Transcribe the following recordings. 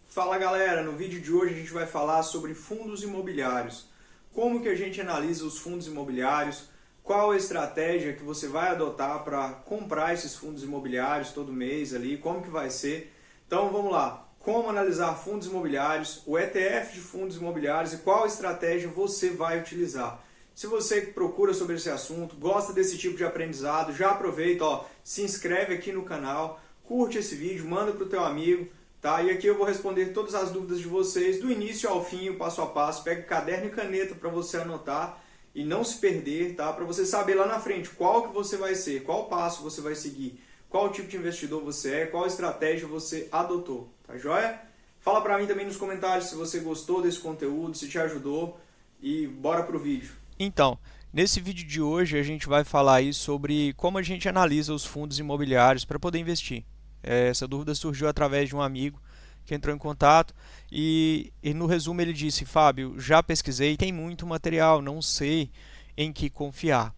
Fala galera, no vídeo de hoje a gente vai falar sobre fundos imobiliários. Como que a gente analisa os fundos imobiliários, qual a estratégia que você vai adotar para comprar esses fundos imobiliários todo mês ali, como que vai ser. Então vamos lá, como analisar fundos imobiliários, o ETF de fundos imobiliários e qual estratégia você vai utilizar. Se você procura sobre esse assunto, gosta desse tipo de aprendizado, já aproveita, se inscreve aqui no canal, curte esse vídeo, manda para o teu amigo. Tá? E aqui eu vou responder todas as dúvidas de vocês, do início ao fim, o passo a passo. Pega caderno e caneta para você anotar e não se perder, tá? Para você saber lá na frente qual que você vai ser, qual passo você vai seguir, qual tipo de investidor você é, qual estratégia você adotou, tá joia? Fala para mim também nos comentários se você gostou desse conteúdo, se te ajudou e bora pro vídeo. Então, nesse vídeo de hoje a gente vai falar aí sobre como a gente analisa os fundos imobiliários para poder investir. Essa dúvida surgiu através de um amigo que entrou em contato e no resumo ele disse: Fábio, já pesquisei, tem muito material, não sei em que confiar,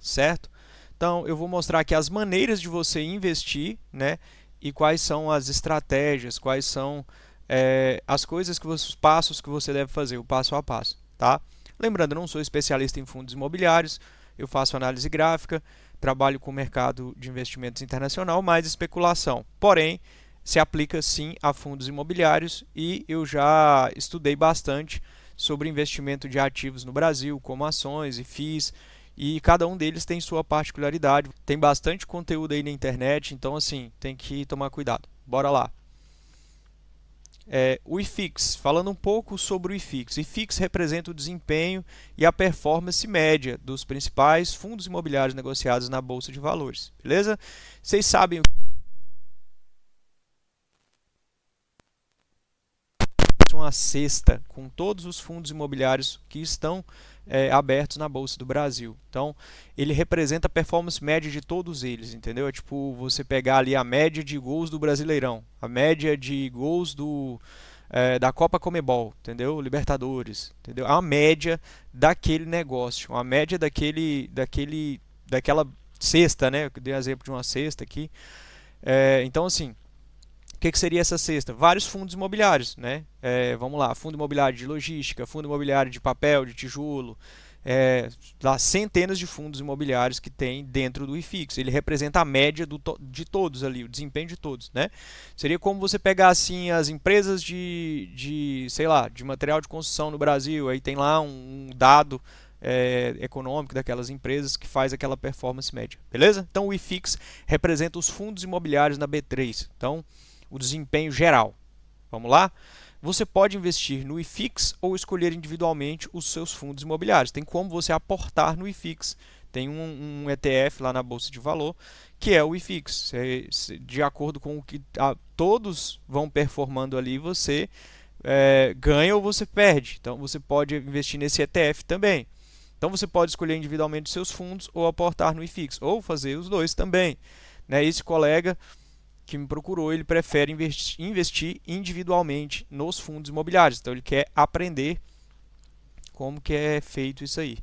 certo? Então eu vou mostrar aqui as maneiras de você investir, né? E quais são as estratégias, quais são as coisas os passos que você deve fazer, o passo a passo, tá? Lembrando, eu não sou especialista em fundos imobiliários, eu faço análise gráfica, trabalho com o mercado de investimentos internacional, mais especulação. Porém, se aplica sim a fundos imobiliários e eu já estudei bastante sobre investimento de ativos no Brasil, como ações e FIIs, e cada um deles tem sua particularidade. Tem bastante conteúdo aí na internet, então assim, tem que tomar cuidado. Bora lá. O IFIX, falando um pouco sobre o IFIX. O IFIX representa o desempenho e a performance média dos principais fundos imobiliários negociados na Bolsa de Valores. Beleza? Vocês sabem uma cesta com todos os fundos imobiliários que estão abertos na Bolsa do Brasil. Então, ele representa a performance média de todos eles, entendeu? É tipo você pegar ali a média de gols do Brasileirão, a média de gols da Copa Comebol, entendeu? Libertadores, entendeu? A média daquele negócio, a média daquela cesta, né? Eu dei exemplo de uma cesta aqui. Então, assim, o que seria essa cesta? Vários fundos imobiliários, né? Vamos lá, fundo imobiliário de logística, fundo imobiliário de papel, de tijolo, lá, centenas de fundos imobiliários que tem dentro do IFIX. Ele representa a média de todos ali, o desempenho de todos, né? Seria como você pegar assim as empresas sei lá, de material de construção no Brasil, aí tem lá um dado econômico daquelas empresas que faz aquela performance média, beleza? Então o IFIX representa os fundos imobiliários na B3. Então, o desempenho geral. Vamos lá? Você pode investir no IFIX ou escolher individualmente os seus fundos imobiliários. Tem como você aportar no IFIX. Tem um ETF lá na Bolsa de Valor, que é o IFIX. De acordo com o que todos vão performando ali, você ganha ou você perde. Então, você pode investir nesse ETF também. Então, você pode escolher individualmente os seus fundos ou aportar no IFIX, ou fazer os dois também. Esse colega que me procurou, ele prefere investir individualmente nos fundos imobiliários. Então, ele quer aprender como que é feito isso aí.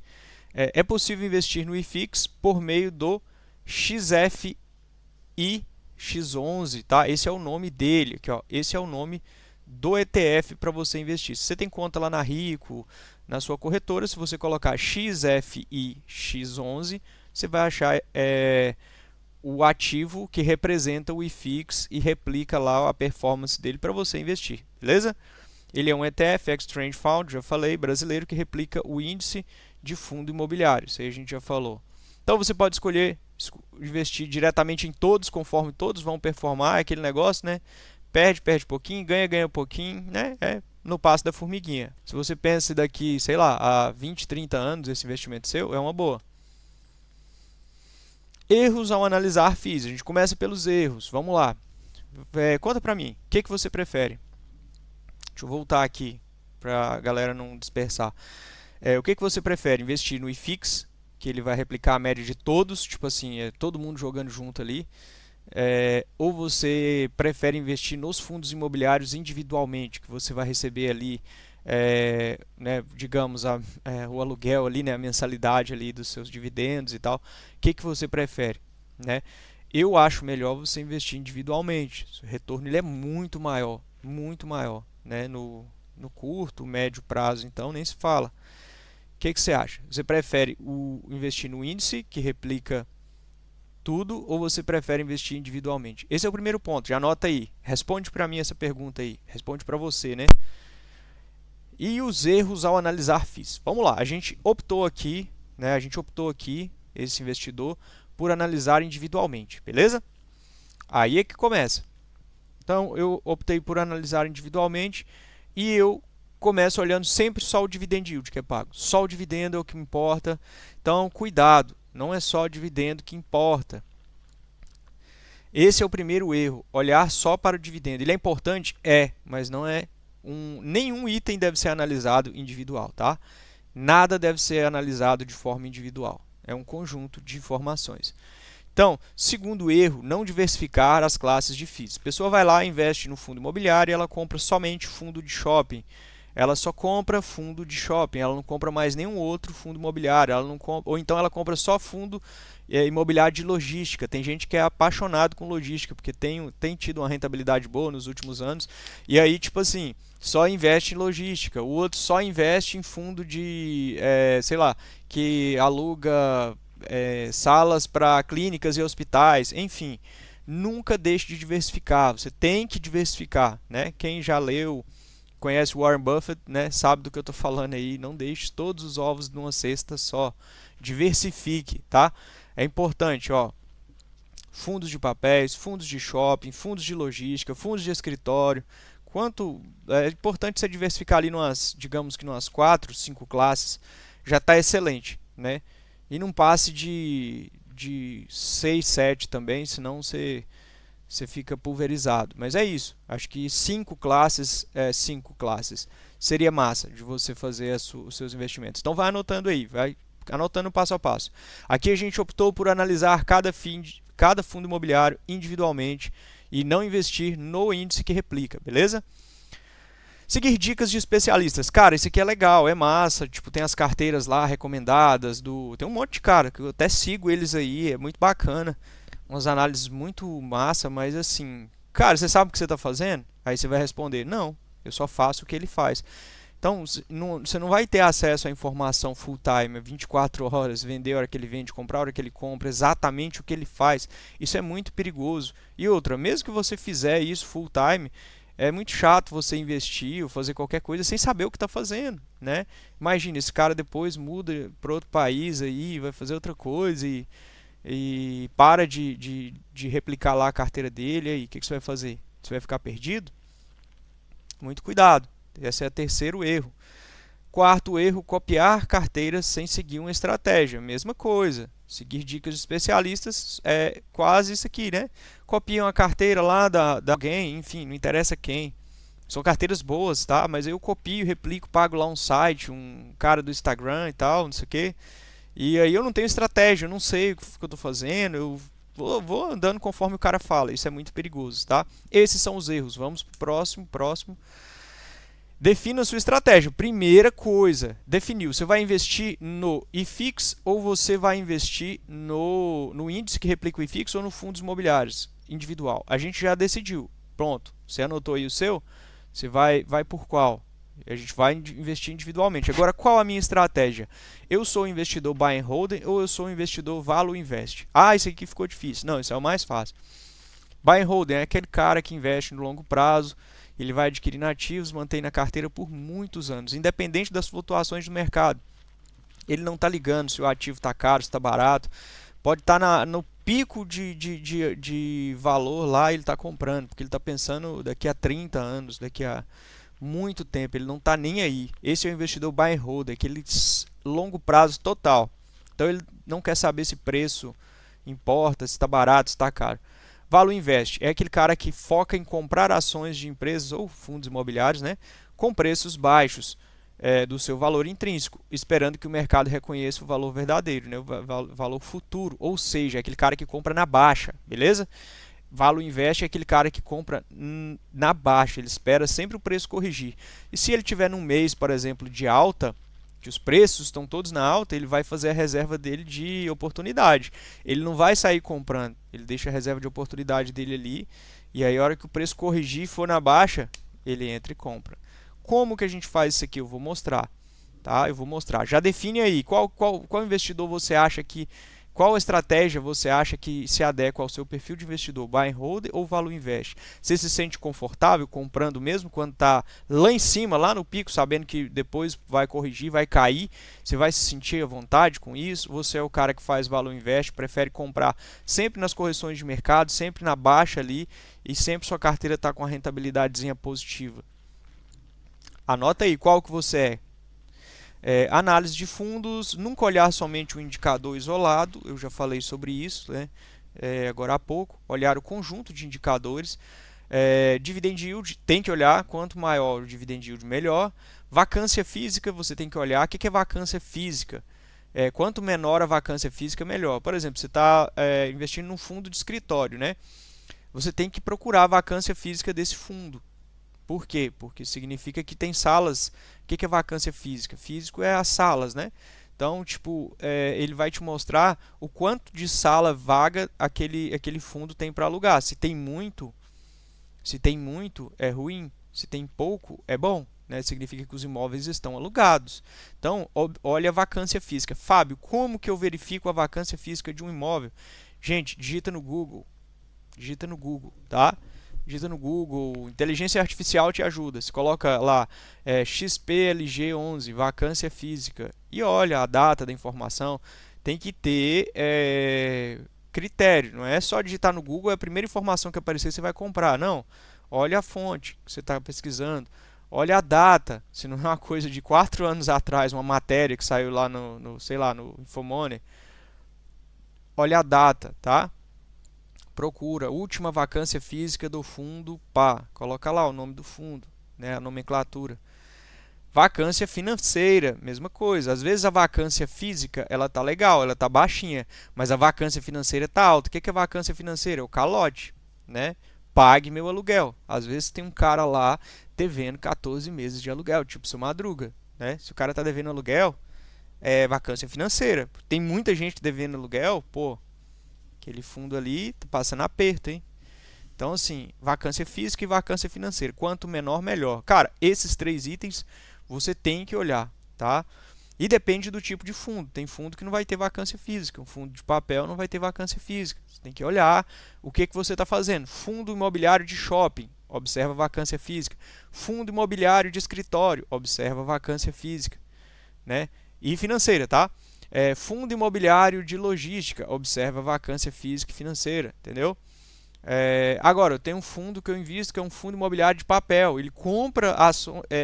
É possível investir no IFIX por meio do XFI X11, tá? Esse é o nome dele, aqui, ó. Esse é o nome do ETF para você investir. Se você tem conta lá na Rico, na sua corretora, se você colocar XFI X11, você vai achar o ativo que representa o IFIX e replica lá a performance dele para você investir, beleza? Ele é um ETF, Exchange Fund, já falei, brasileiro, que replica o índice de fundo imobiliário, isso aí a gente já falou. Então você pode escolher investir diretamente em todos, conforme todos vão performar, é aquele negócio, né? Perde pouquinho, ganha pouquinho, né? No passo da formiguinha. Se você pensa daqui, sei lá, a 20, 30 anos esse investimento seu, é uma boa. Erros ao analisar FIIs. A gente começa pelos erros. Vamos lá. Conta pra mim. O que você prefere? Deixa eu voltar aqui para a galera não dispersar. O que você prefere? Investir no IFIX, que ele vai replicar a média de todos, tipo assim, todo mundo jogando junto ali. Ou você prefere investir nos fundos imobiliários individualmente, que você vai receber ali né, digamos, o aluguel ali, né, a mensalidade ali dos seus dividendos e tal. O que você prefere, né? eu acho melhor você investir individualmente. O retorno ele é muito maior, né? No curto, médio prazo, então nem se fala. O que você acha? Você prefere investir no índice, que replica tudo, ou você prefere investir individualmente? Esse é o primeiro ponto, já anota aí. Responde para mim essa pergunta aí. Responde para você, né? E os erros ao analisar FIIs. Vamos lá, a gente optou aqui, né? Esse investidor, por analisar individualmente, beleza? Aí é que começa. Então, eu optei por analisar individualmente e eu começo olhando sempre só o dividend yield que é pago. Só o dividendo é o que me importa. Então, cuidado, não é só o dividendo que importa. Esse é o primeiro erro, olhar só para o dividendo. Ele é importante? É, mas não é nenhum item deve ser analisado individual, tá? Nada deve ser analisado de forma individual. É um conjunto de informações. Então, segundo erro, não diversificar as classes de FIIs. A pessoa vai lá, investe no fundo imobiliário e ela compra somente fundo de shopping. Ela só compra fundo de shopping, ela não compra mais nenhum outro fundo imobiliário, ela não compra, ou então ela compra só fundo imobiliário de logística. Tem gente que é apaixonado com logística, porque tem tido uma rentabilidade boa nos últimos anos, e aí, tipo assim, só investe em logística. O outro só investe em fundo de, sei lá, que aluga salas para clínicas e hospitais, enfim. Nunca deixe de diversificar, você tem que diversificar, né? Quem já leu, conhece o Warren Buffett, né, sabe do que eu estou falando aí. Não deixe todos os ovos numa cesta só. Diversifique, tá? É importante, ó. Fundos de papéis, fundos de shopping, fundos de logística, fundos de escritório. É importante você diversificar ali digamos que numas 4, 5 classes, já está excelente, né? E não passe de 6, 7 também, senão você fica pulverizado. Mas é isso. Acho que 5 classes seria massa de você fazer os seus investimentos. Então vai anotando aí, vai anotando passo a passo. Aqui a gente optou por analisar cada fundo imobiliário individualmente e não investir no índice que replica, beleza? Seguir dicas de especialistas. Cara, isso aqui é legal, é massa. Tipo, tem as carteiras lá recomendadas tem um monte de cara que eu até sigo eles aí, é muito bacana. Umas análises muito massa, mas assim, cara, você sabe o que você está fazendo? Aí você vai responder, não, eu só faço o que ele faz. Então, você não vai ter acesso à informação full time, 24 horas, vender a hora que ele vende, comprar a hora que ele compra, exatamente o que ele faz. Isso é muito perigoso. E outra, mesmo que você fizer isso full time, é muito chato você investir ou fazer qualquer coisa sem saber o que está fazendo, né? Imagina, esse cara depois muda para outro país aí, vai fazer outra coisa e para de replicar lá a carteira dele, aí o que você vai fazer? Você vai ficar perdido? Muito cuidado, esse é o terceiro erro. Quarto erro, copiar carteiras sem seguir uma estratégia, mesma coisa. Seguir dicas de especialistas é quase isso aqui, né? Copiam a carteira lá da alguém, enfim, não interessa quem. São carteiras boas, tá? Mas eu copio, replico, pago lá um site, um cara do Instagram e tal, não sei o quê. E aí eu não tenho estratégia, eu não sei o que eu estou fazendo, eu vou andando conforme o cara fala. Isso é muito perigoso, tá? Esses são os erros. Vamos pro próximo. Defina a sua estratégia. Primeira coisa, definiu. Você vai investir no IFIX ou você vai investir no índice que replica o IFIX ou no fundos imobiliários individual? A gente já decidiu. Pronto. Você anotou aí o seu? Você vai por qual? A gente vai investir individualmente. Agora, qual a minha estratégia? Eu sou investidor buy and hold ou eu sou investidor value invest? Ah, isso aqui ficou difícil. Não, isso é o mais fácil. Buy and hold é aquele cara que investe no longo prazo. Ele vai adquirindo ativos, mantém na carteira por muitos anos, independente das flutuações do mercado. Ele não está ligando se o ativo está caro, se está barato. Pode estar no pico de valor lá, ele está comprando, porque ele está pensando daqui a 30 anos, daqui a muito tempo, ele não está nem aí. Esse é o investidor buy and hold, aquele longo prazo total. Então ele não quer saber se preço importa, se está barato, se está caro. Value Invest é aquele cara que foca em comprar ações de empresas ou fundos imobiliários, né, com preços baixos do seu valor intrínseco, esperando que o mercado reconheça o valor verdadeiro, né, o valor futuro, ou seja, é aquele cara que compra na baixa, beleza? Value Invest é aquele cara que compra na baixa, ele espera sempre o preço corrigir. E se ele tiver num mês, por exemplo, de alta, que os preços estão todos na alta, ele vai fazer a reserva dele de oportunidade. Ele não vai sair comprando, ele deixa a reserva de oportunidade dele ali, e aí a hora que o preço corrigir e for na baixa, ele entra e compra. Como que a gente faz isso aqui? Eu vou mostrar, tá? Eu vou mostrar. Já define aí qual investidor você acha que, qual estratégia você acha que se adequa ao seu perfil de investidor, buy and hold ou value invest? Você se sente confortável comprando mesmo quando está lá em cima, lá no pico, sabendo que depois vai corrigir, vai cair? Você vai se sentir à vontade com isso? Você é o cara que faz value invest, prefere comprar sempre nas correções de mercado, sempre na baixa ali e sempre sua carteira está com uma rentabilidadezinha positiva? Anota aí qual que você é. Análise de fundos, nunca olhar somente o indicador isolado, eu já falei sobre isso, né? Agora há pouco, olhar o conjunto de indicadores. Dividend yield, tem que olhar, quanto maior o dividend yield, melhor. Vacância física, você tem que olhar, o que é vacância física? Quanto menor a vacância física, melhor. Por exemplo, você está investindo num fundo de escritório, né? Você tem que procurar a vacância física desse fundo. Por quê? Porque significa que tem salas. O que é vacância física? Físico é as salas, né? Então, tipo, ele vai te mostrar o quanto de sala vaga aquele fundo tem para alugar. Se tem muito, é ruim. Se tem pouco, é bom, né? Significa que os imóveis estão alugados. Então, olha a vacância física. Fábio, como que eu verifico a vacância física de um imóvel? Gente, digita no Google. Digita no Google, tá? Digita no Google, inteligência artificial te ajuda. Você coloca lá XPLG11, vacância física, e olha a data da informação. Tem que ter critério, não é só digitar no Google, é a primeira informação que aparecer você vai comprar. Não, olha a fonte que você está pesquisando, olha a data, se não é uma coisa de 4 anos atrás, uma matéria que saiu lá sei lá, no Infomoney. Olha a data, tá? Procura última vacância física do fundo, pá, coloca lá o nome do fundo, né, a nomenclatura. Vacância financeira, mesma coisa. Às vezes a vacância física ela tá legal, ela tá baixinha, mas a vacância financeira tá alta. O que é vacância financeira? É o calote, né? Pague meu aluguel. Às vezes tem um cara lá devendo 14 meses de aluguel, tipo seu Madruga, né? Se o cara tá devendo aluguel, é vacância financeira. Tem muita gente devendo aluguel, pô. Aquele fundo ali tá passando aperto, hein? Então, assim, vacância física e vacância financeira. Quanto menor, melhor. Cara, esses 3 itens você tem que olhar, tá? E depende do tipo de fundo. Tem fundo que não vai ter vacância física. Um fundo de papel não vai ter vacância física. Você tem que olhar o que você está fazendo. Fundo imobiliário de shopping, observa vacância física. Fundo imobiliário de escritório, observa vacância física, né? E financeira, tá? Fundo imobiliário de logística, observa vacância física e financeira, entendeu? Agora, eu tenho um fundo que eu invisto que é um fundo imobiliário de papel. Ele compra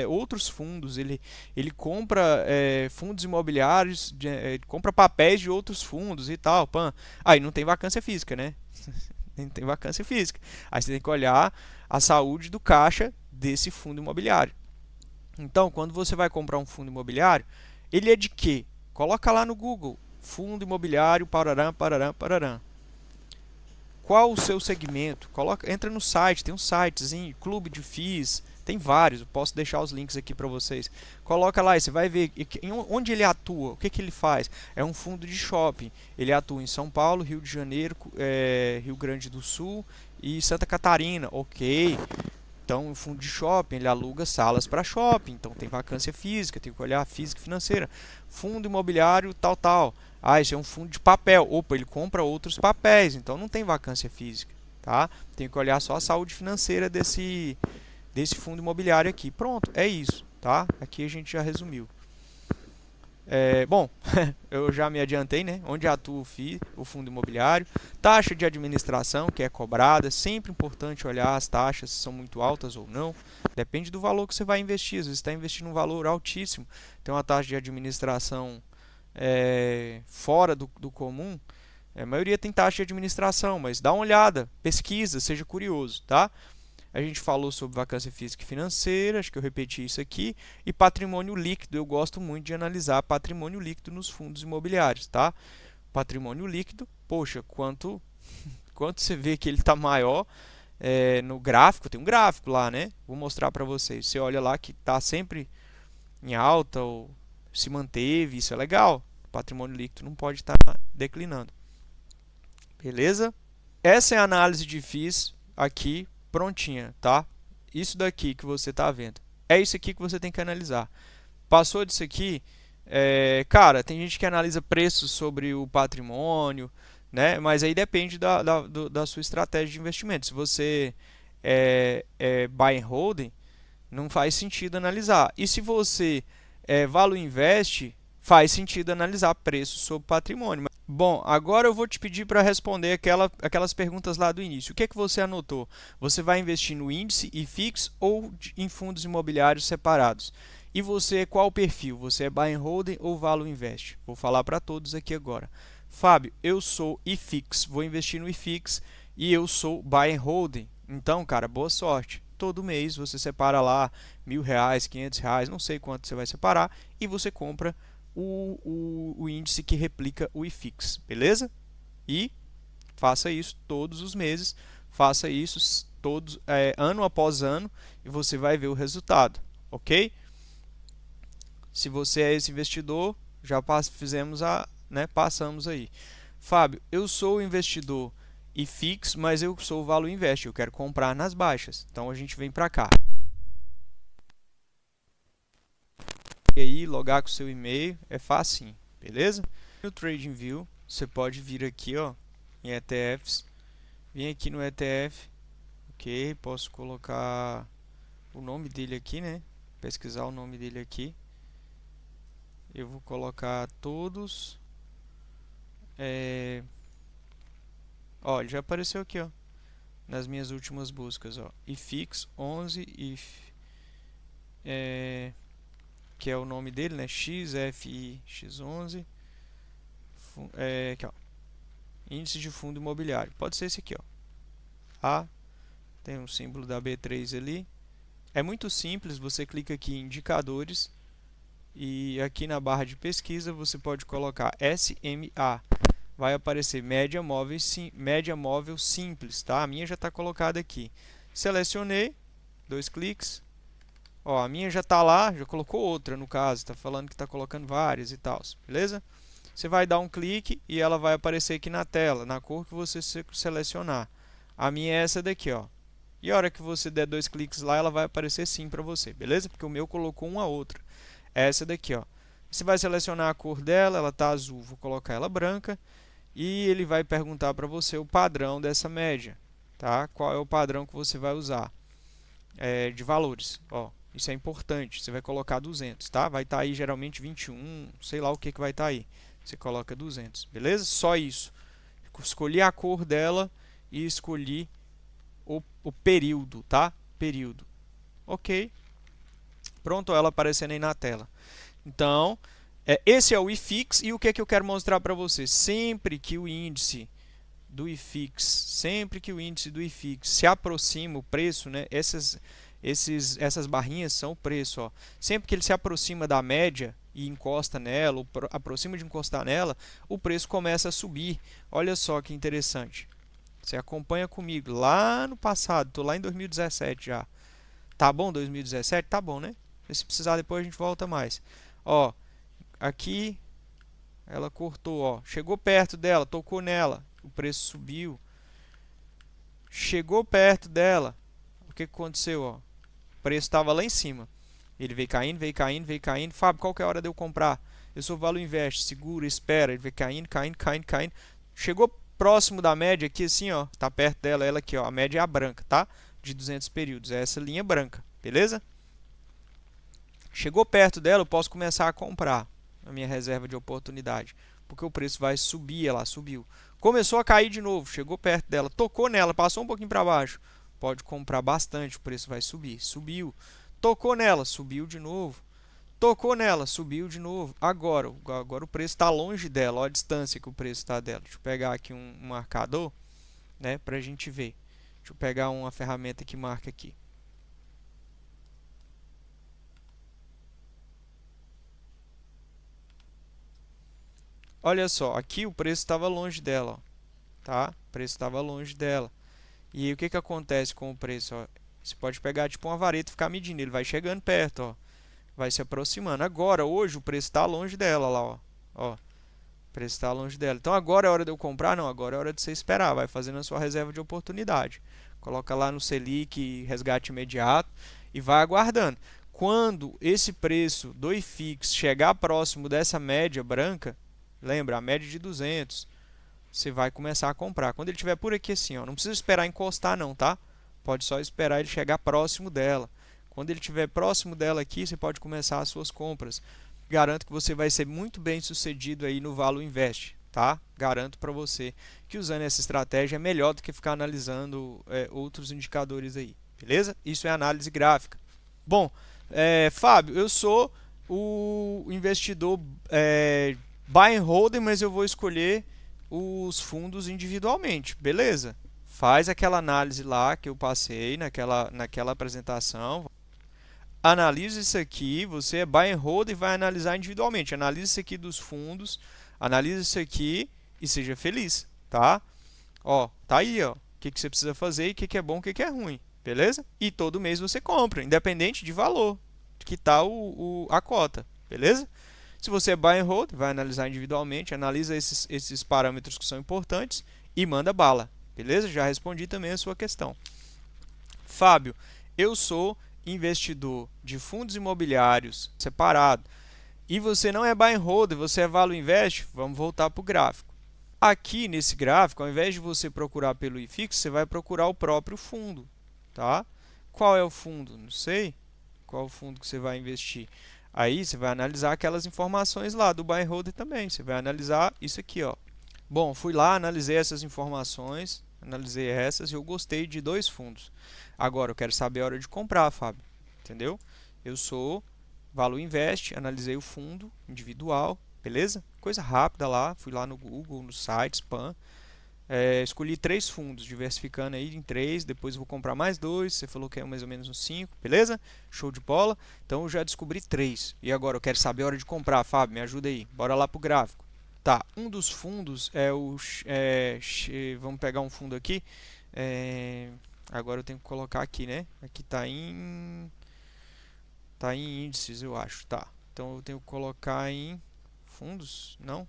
outros fundos, ele compra fundos imobiliários, ele compra papéis de outros fundos e tal. Pã. Aí não tem vacância física, né? Não tem vacância física. Aí você tem que olhar a saúde do caixa desse fundo imobiliário. Então, quando você vai comprar um fundo imobiliário, ele é de quê? Coloca lá no Google, fundo imobiliário, parará, parará, parará. Qual o seu segmento? Entra no site, tem um sitezinho, clube de FIIs, tem vários, eu posso deixar os links aqui para vocês. Coloca lá e você vai ver onde ele atua, o que ele faz. É um fundo de shopping, ele atua em São Paulo, Rio de Janeiro, Rio Grande do Sul e Santa Catarina, ok. Então, o fundo de shopping, ele aluga salas para shopping, então tem vacância física, tem que olhar a física e financeira. Fundo imobiliário, tal, tal. Esse é um fundo de papel. Opa, ele compra outros papéis, então não tem vacância física, tá? Tem que olhar só a saúde financeira desse fundo imobiliário aqui. Pronto, é isso, tá? Aqui a gente já resumiu. Bom, eu já me adiantei, né? Onde atua o fundo imobiliário. Taxa de administração que é cobrada. Sempre importante olhar as taxas, se são muito altas ou não. Depende do valor que você vai investir. Às vezes você está investindo um valor altíssimo. Tem uma taxa de administração fora do comum. A maioria tem taxa de administração, mas dá uma olhada, pesquisa, seja curioso, tá? A gente falou sobre vacância física e financeira, acho que eu repeti isso aqui, e patrimônio líquido. Eu gosto muito de analisar patrimônio líquido nos fundos imobiliários, tá? Patrimônio líquido, poxa, quanto você vê que ele está maior no gráfico, tem um gráfico lá, né? Vou mostrar para vocês. Você olha lá que está sempre em alta ou se manteve, isso é legal. O patrimônio líquido não pode estar declinando. Beleza? Essa é a análise de FIIs aqui prontinha, tá? Isso daqui que você está vendo. É isso aqui que você tem que analisar. Passou disso aqui, cara, tem gente que analisa preços sobre o patrimônio, né? Mas aí depende da sua estratégia de investimento. Se você é buy and holding, não faz sentido analisar. E se você value invest, faz sentido analisar preços sobre patrimônio. Bom, agora eu vou te pedir para responder aquelas perguntas lá do início. O que é que você anotou? Você vai investir no índice IFIX ou em fundos imobiliários separados? E você, qual o perfil? Você é buy and holding ou value invest? Vou falar para todos aqui agora. Fábio, eu sou IFIX, vou investir no IFIX e eu sou buy and holding. Então, cara, boa sorte. Todo mês você separa lá R$ 1.000, R$ 500, não sei quanto você vai separar, e você compra o índice que replica o IFIX, beleza? E faça isso todos os meses, faça isso todos, ano após ano, e você vai ver o resultado, ok? Se você é esse investidor, já passamos aí. Fábio, eu sou investidor IFIX, mas eu sou o Value Invest, eu quero comprar nas baixas. Então a gente vem para cá. E aí, logar com o seu e-mail, é facinho, beleza? No TradingView, você pode vir aqui, ó, em ETFs, vem aqui no ETF, ok? Posso colocar o nome dele aqui, né? Pesquisar o nome dele aqui. Eu vou colocar todos. Ó, ele já apareceu aqui, ó, nas minhas últimas buscas, ó, IFIX 11 que é o nome dele, né? XFIX11, aqui, ó, índice de fundo imobiliário. Pode ser esse aqui, ó. Tem um símbolo da B3 ali. É muito simples, você clica aqui em indicadores e aqui na barra de pesquisa você pode colocar SMA. Vai aparecer média móvel simples, tá? A minha já está colocada aqui. Selecionei, 2 cliques. Ó, a minha já está lá, já colocou outra no caso, está falando que está colocando várias e tal, beleza? Você vai dar um clique e ela vai aparecer aqui na tela, na cor que você selecionar. A minha é essa daqui, ó. E a hora que você der 2 cliques lá, ela vai aparecer sim para você, beleza? Porque o meu colocou uma outra. É essa daqui, ó. Você vai selecionar a cor dela, ela está azul, vou colocar ela branca. E ele vai perguntar para você o padrão dessa média, tá? Qual é o padrão que você vai usar de valores, ó. Isso é importante, você vai colocar 200, tá? Vai estar aí geralmente 21, sei lá o que vai estar aí. Você coloca 200, beleza? Só isso. Escolhi a cor dela e escolhi o período, tá? Período. Ok. Pronto, ela aparecendo aí na tela. Então, esse é o IFIX e o que é que eu quero mostrar para você? Sempre que o índice do IFIX se aproxima o preço, né? Essas barrinhas são o preço, ó. Sempre que ele se aproxima da média e encosta nela, ou aproxima de encostar nela, o preço começa a subir. Olha só que interessante. Você acompanha comigo lá no passado, estou lá em 2017 já. Tá bom 2017? Tá bom, né? Se precisar depois a gente volta mais. Ó, aqui ela cortou, ó, chegou perto dela, tocou nela, o preço subiu. Chegou perto dela, o que aconteceu, ó? O preço estava lá em cima. Ele veio caindo, veio caindo, veio caindo. Fábio, qual que é a hora de eu comprar? Eu sou Value Invest, segura, espera. Ele veio caindo, caindo, caindo, caindo. Chegou próximo da média aqui assim, ó, tá perto dela, ela aqui, ó. A média é a branca, tá? De 200 períodos, é essa linha branca, beleza? Chegou perto dela, eu posso começar a comprar a minha reserva de oportunidade, porque o preço vai subir, ela subiu. Começou a cair de novo, chegou perto dela, tocou nela, passou um pouquinho para baixo. Pode comprar bastante, o preço vai subir. Subiu. Tocou nela, subiu de novo. Tocou nela, subiu de novo. Agora o preço está longe dela, olha a distância que o preço está dela. Deixa eu pegar aqui um marcador, né, para a gente ver. Deixa eu pegar uma ferramenta que marca aqui. Olha só, aqui o preço estava longe dela, ó, tá? O preço estava longe dela. E aí, o que que acontece com o preço, ó? Você pode pegar tipo uma vareta e ficar medindo, ele vai chegando perto, ó. vai se aproximando. Agora, hoje, o preço está longe dela lá, ó. Ó, o preço está longe dela. Então, agora é hora de eu comprar? Não, agora é hora de você esperar. Vai fazendo a sua reserva de oportunidade. Coloca lá no Selic, resgate imediato e vai aguardando. Quando esse preço do IFIX chegar próximo dessa média branca, lembra, a média de 200, você vai começar a comprar. Quando ele estiver por aqui assim, ó, não precisa esperar encostar não, tá? Pode só esperar ele chegar próximo dela. Quando ele estiver próximo dela aqui, você pode começar as suas compras. Garanto que você vai ser muito bem sucedido aí no Valo Invest, tá? Garanto para você que usando essa estratégia é melhor do que ficar analisando outros indicadores aí, beleza? Isso é análise gráfica. Bom, Fábio, eu sou o investidor buy and hold, mas eu vou escolher os fundos individualmente, beleza? Faz aquela análise lá que eu passei naquela apresentação. Analisa isso aqui, você é buy and hold e vai analisar individualmente. Analisa isso aqui dos fundos, analisa isso aqui e seja feliz, tá? Ó, tá aí, ó. O que você precisa fazer e o que é bom e o que é ruim, beleza? E todo mês você compra, independente de valor que tá a cota, beleza? Se você é buy and hold, vai analisar individualmente, analisa esses parâmetros que são importantes e manda bala, beleza? Já respondi também a sua questão. Fábio, eu sou investidor de fundos imobiliários separado e você não é buy and hold, você é Valo Invest, vamos voltar para o gráfico. Aqui nesse gráfico, ao invés de você procurar pelo IFIX, você vai procurar o próprio fundo, tá? Qual é o fundo? Não sei. Qual é o fundo que você vai investir? Aí você vai analisar aquelas informações lá do buy and hold também. Você vai analisar isso aqui, ó. Bom, fui lá, analisei essas informações, analisei essas e eu gostei de 2 fundos. Agora eu quero saber a hora de comprar, Fábio. Entendeu? Eu sou Valo Invest, analisei o fundo individual, beleza? Coisa rápida lá, fui lá no Google, no site, spam. Escolhi 3 fundos, diversificando aí em 3, depois vou comprar mais 2, você falou que é mais ou menos uns 5, beleza? Show de bola. Então eu já descobri 3. E agora eu quero saber a hora de comprar, Fábio, me ajuda aí. Bora lá pro gráfico. Tá, um dos fundos é o... vamos pegar um fundo aqui. Agora eu tenho que colocar aqui, né? Aqui tá em índices, eu acho. Tá, então eu tenho que colocar em fundos, não?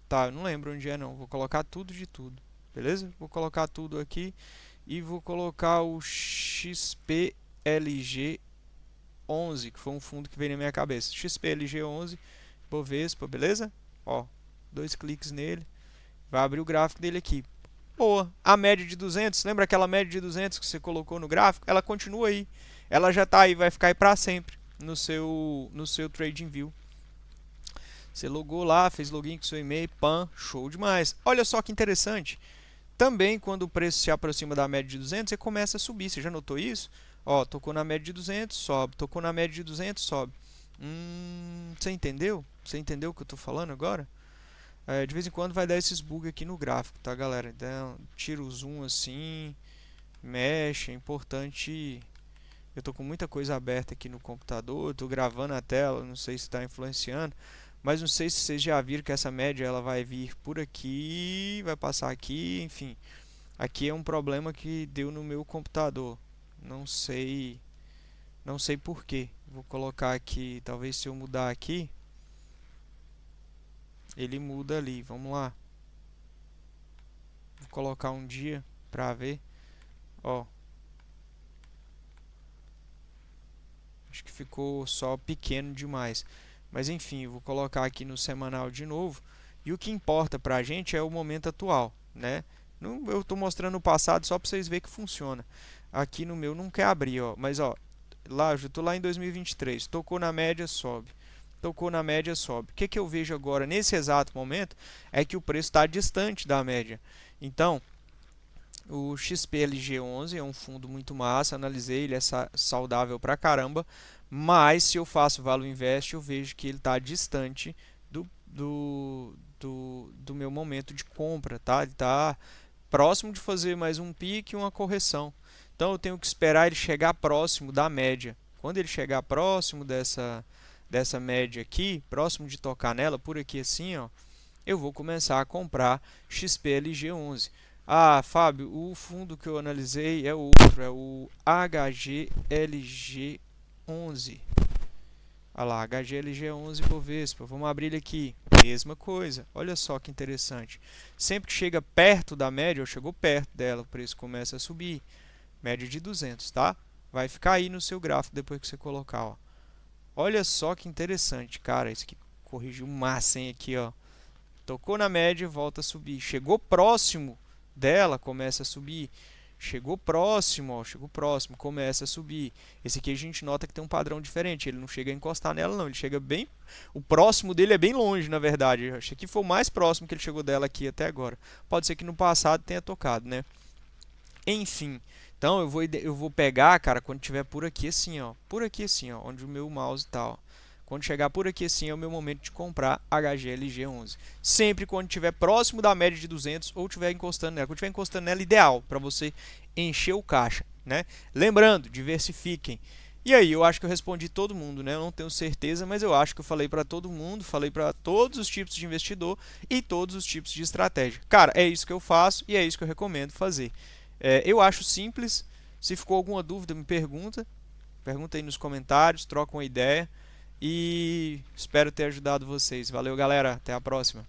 Tá, eu não lembro onde é não. Vou colocar tudo de tudo, beleza? Vou colocar tudo aqui e vou colocar o XPLG 11, que foi um fundo que veio na minha cabeça. XPLG 11, Bovespa, beleza? Ó, 2 cliques nele, vai abrir o gráfico dele aqui. Boa, a média de 200, lembra aquela média de 200 que você colocou no gráfico? Ela continua aí, ela já está aí, vai ficar aí para sempre no seu TradingView. Você logou lá, fez login com seu e-mail, pan, show demais. Olha só que interessante. Também quando o preço se aproxima da média de 200, você começa a subir. Você já notou isso? Ó, tocou na média de 200, sobe. Tocou na média de 200, sobe. Você entendeu? Você entendeu o que eu estou falando agora? De vez em quando vai dar esses bugs aqui no gráfico, tá, galera? Então, tira o zoom assim, mexe, é importante. Eu estou com muita coisa aberta aqui no computador, estou gravando a tela, não sei se está influenciando, mas não sei se vocês já viram que essa média ela vai vir por aqui, vai passar aqui, enfim. Aqui é um problema que deu no meu computador. Não sei por quê. Vou colocar aqui, talvez se eu mudar aqui, ele muda ali. Vamos lá. Vou colocar um dia para ver. Ó. Acho que ficou só pequeno demais. Mas enfim, vou colocar aqui no semanal de novo. E o que importa para a gente é o momento atual, né? Eu estou mostrando o passado só para vocês verem que funciona. Aqui no meu não quer abrir, ó. Mas ó, lá eu estou lá em 2023. Tocou na média, sobe. Tocou na média, sobe. O que eu vejo agora nesse exato momento é que o preço está distante da média. Então, o XPLG11 é um fundo muito massa, analisei, ele é saudável pra caramba, mas se eu faço Valo Invest, eu vejo que ele está distante do meu momento de compra, tá? Ele está próximo de fazer mais um pique e uma correção. Então eu tenho que esperar ele chegar próximo da média. Quando ele chegar próximo dessa média aqui, próximo de tocar nela, por aqui assim, ó, eu vou começar a comprar XPLG11. Ah, Fábio, o fundo que eu analisei é outro, é o HGLG HGLG11. Olha lá, HGLG11 Bovespa. Vamos abrir ele aqui. Mesma coisa. Olha só que interessante. Sempre que chega perto da média, ou chegou perto dela, o preço começa a subir. Média de 200, tá? Vai ficar aí no seu gráfico depois que você colocar, ó. Olha só que interessante, cara. Isso aqui corrigiu massa, hein, aqui, ó. Tocou na média, volta a subir. Chegou próximo dela, começa a subir. Chegou próximo, ó, chegou próximo, começa a subir. Esse aqui a gente nota que tem um padrão diferente. Ele não chega a encostar nela, não. Ele chega bem... O próximo dele é bem longe, na verdade. Eu achei que foi o mais próximo que ele chegou dela aqui até agora. Pode ser que no passado tenha tocado, né? Enfim. Então eu vou pegar, cara, quando tiver por aqui assim, ó. Por aqui assim, ó. Onde o meu mouse tá, ó. Quando chegar por aqui assim é o meu momento de comprar HGLG11. Sempre quando estiver próximo da média de 200 ou estiver encostando nela. Quando estiver encostando nela, ideal para você encher o caixa, né? Lembrando, diversifiquem. E aí, eu acho que eu respondi todo mundo, né? Eu não tenho certeza, mas eu acho que eu falei para todo mundo, falei para todos os tipos de investidor e todos os tipos de estratégia. Cara, é isso que eu faço e é isso que eu recomendo fazer. Eu acho simples. Se ficou alguma dúvida, me pergunta. Pergunta aí nos comentários, troca uma ideia. E espero ter ajudado vocês. Valeu, galera. Até a próxima.